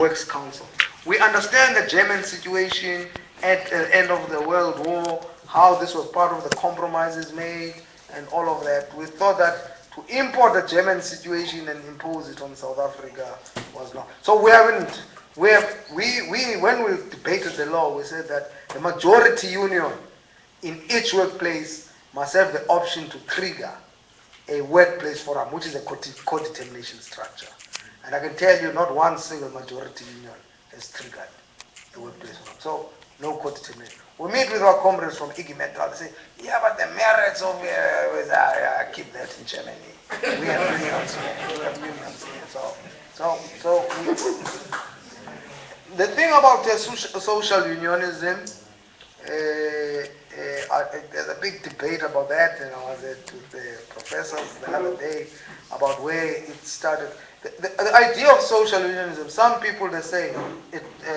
Works Council. We understand the German situation at the end of the World War, how this was part of the compromises made and all of that. We thought that to import the German situation and impose it on South Africa was not. So we haven't, we when we debated the law, we said that the majority union in each workplace must have the option to trigger a workplace forum, which is a co-determination structure. And I can tell you, not one single majority union has triggered a workplace forum. So, no co-determination. We meet with our comrades from IG Metro. They say, yeah, but the merits of keep that in Germany. We have unions here. We have unions here. The thing about social unionism, there's a big debate about that, and I was with the professors the other day about where it started. The idea of social unionism, some people they say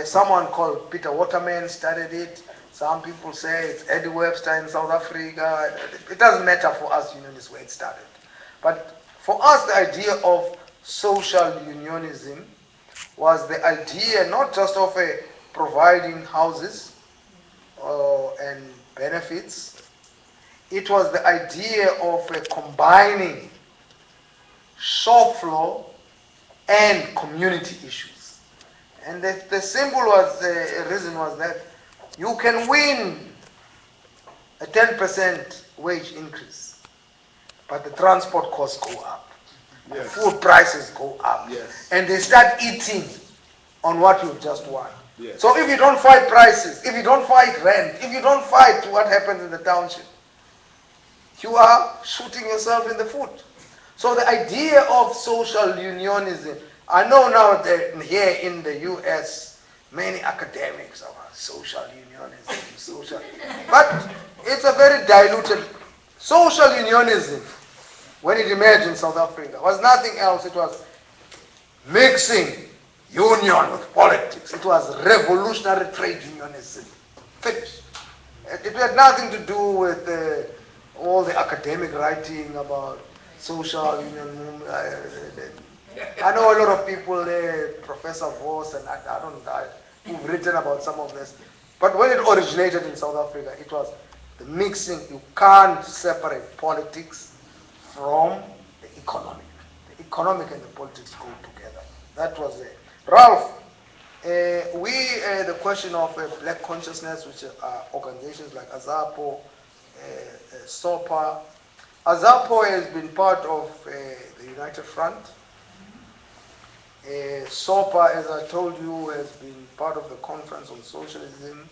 someone called Peter Waterman started it. Some people say it's Eddie Webster in South Africa. It doesn't matter for us unionists where it started. But for us, the idea of social unionism was the idea not just of providing houses and benefits. It was the idea of combining shop floor and community issues. And the simple was reason was that you can win a 10% wage increase, but the transport costs go up, the food prices go up, and they start eating on what you've just won. So if you don't fight prices, if you don't fight rent, if you don't fight what happens in the township, you are shooting yourself in the foot. So the idea of social unionism, I know now that here in the US, many academics are social unionism, but it's a very diluted. Social unionism, when it emerged in South Africa, was nothing else. It was mixing union with politics. It was revolutionary trade unionism. Finish. It had nothing to do with all the academic writing about social union movement. I know a lot of people there, Professor Voss, and I don't know, who've written about some of this. But when it originated in South Africa, it was the mixing. You can't separate politics from the economic. The economic and the politics go together. That was it. Ralph, the question of black consciousness, which are organizations like AZAPO, SOPA. AZAPO has been part of the United Front. SOPA, as I told you, has been part of the Conference on Socialism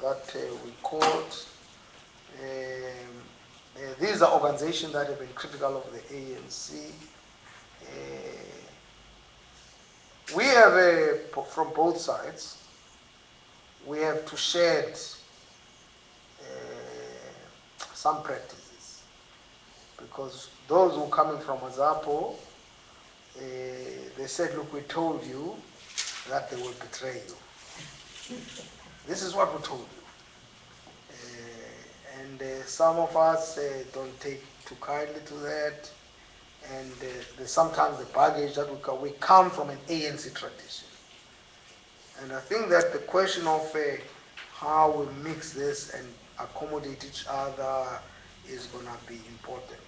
that we called. These are organizations that have been critical of the ANC. We have, from both sides, we have to shed some practices, because those who are coming from AZAPO, they said, look, we told you that they will betray you. This is what we told you. And some of us don't take too kindly to that. And sometimes the baggage that we come from an ANC tradition. And I think that the question of how we mix this and accommodate each other is going to be important.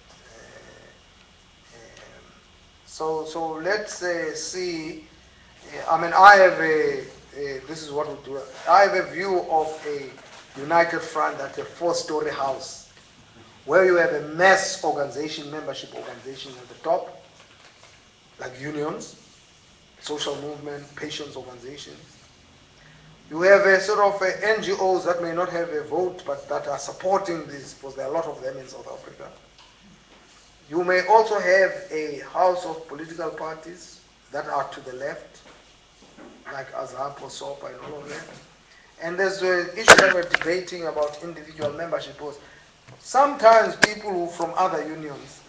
So let's see. I mean, I have this is what we do. I have a view of a united front that's a four-story house where you have a mass organization, membership organization at the top, like unions, social movement, patients organizations. You have a sort of NGOs that may not have a vote, but that are supporting this, because there are a lot of them in South Africa. You may also have a house of political parties that are to the left, like AZAPO, SOPA, and all of that. And there's the issue that we're debating about individual membership. Because sometimes people who from other unions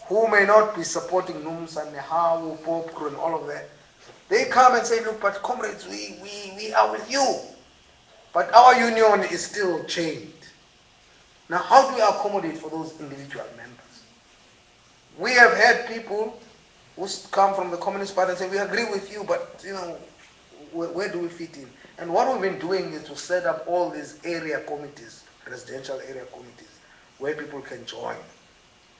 who may not be supporting NUMSA and NEHAWU, POPCRO, and all of that, they come and say, look, but comrades, we are with you. But our union is still chained. Now, how do we accommodate for those individual members? We have had people who come from the Communist Party and say, we agree with you, but where do we fit in? And what we've been doing is to set up all these area committees, residential area committees, where people can join,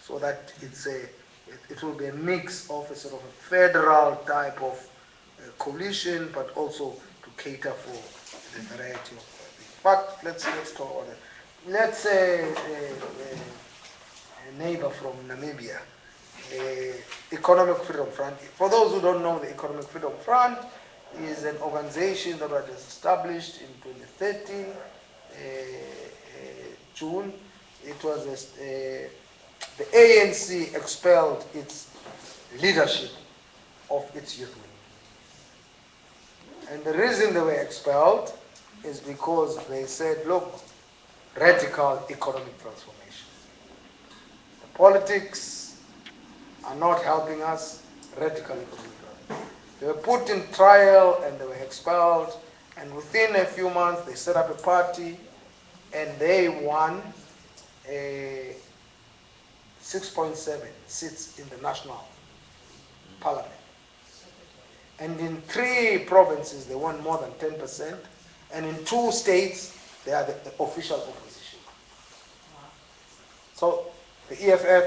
so that it will be a mix of a sort of a federal type of coalition, but also to cater for the variety of things. But let's talk about it. Let's say a neighbor from Namibia, Economic Freedom Front. For those who don't know, the Economic Freedom Front is an organization that was established in 2013, June. It was the ANC expelled its leadership of its youth wing. And the reason they were expelled is because they said, look, radical economic transformation. The politics are not helping us, radical economic transformation. They were put in trial and they were expelled, and within a few months they set up a party and they won 6.7 seats in the national parliament. And in 3 provinces they won more than 10%, and in 2 states they are the official opposition. So the EFF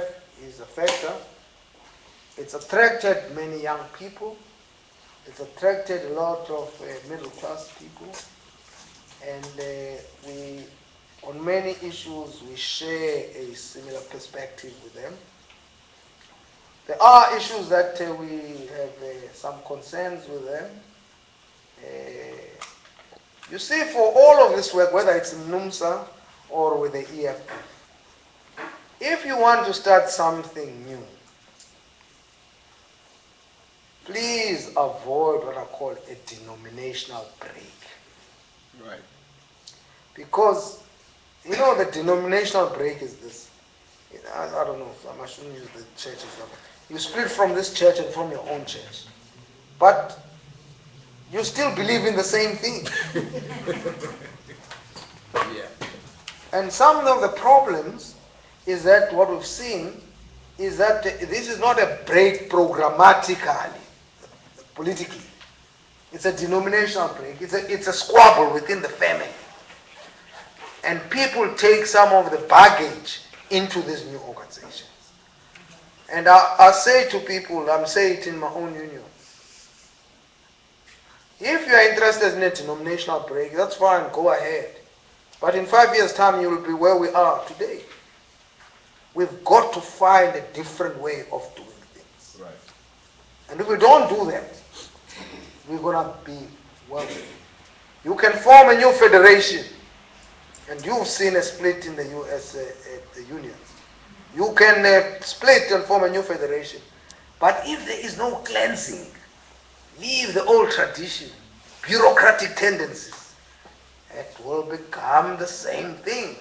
is a factor. It's attracted many young people. It's attracted a lot of middle class people, and we, on many issues, we share a similar perspective with them. There are issues that we have some concerns with them. You see, for all of this work, whether it's in NUMSA or with the EFF, if you want to start something new, please avoid what I call a denominational break. Right. Because, the denominational break is this. I don't know, I shouldn't use the church example. You split from this church and from your own church. But you still believe in the same thing. Yeah. And some of the problems is that what we've seen is that this is not a break programmatically, politically. It's a denominational break. It's a squabble within the family. And people take some of the baggage into these new organizations. And I say to people, I'm saying it in my own union, if you are interested in a denominational break, that's fine, go ahead. But in 5 years' time, you will be where we are today. We've got to find a different way of doing things. Right. And if we don't do that, we're going to be, well, you can form a new federation, and you've seen a split in the US unions. You can split and form a new federation. But if there is no cleansing, leave the old tradition, bureaucratic tendencies, it will become the same thing.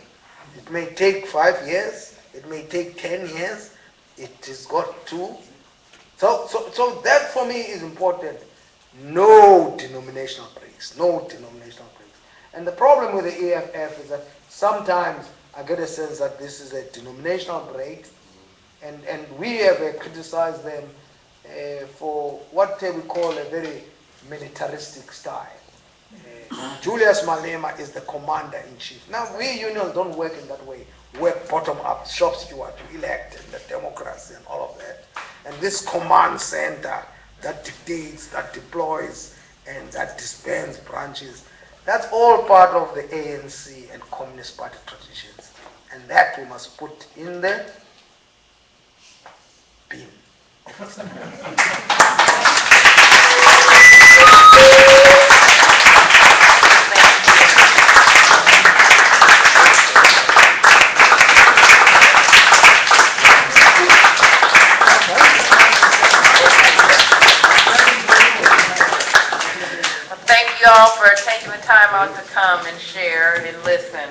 It may take 5 years, it may take 10 years, it has got to. So that for me is important. No denominational breaks, no denominational breaks. And the problem with the EFF is that sometimes I get a sense that this is a denominational break, and we have criticized them for what we call a very militaristic style. Julius Malema is the commander-in-chief. Now, we unions don't work in that way. We work bottom-up, shop steward, elect, and the democracy and all of that. And this command center that dictates, that deploys, and that disbands branches, that's all part of the ANC and Communist Party traditions. And that we must put in the bin. Thank you all for taking the time out to come and share and listen.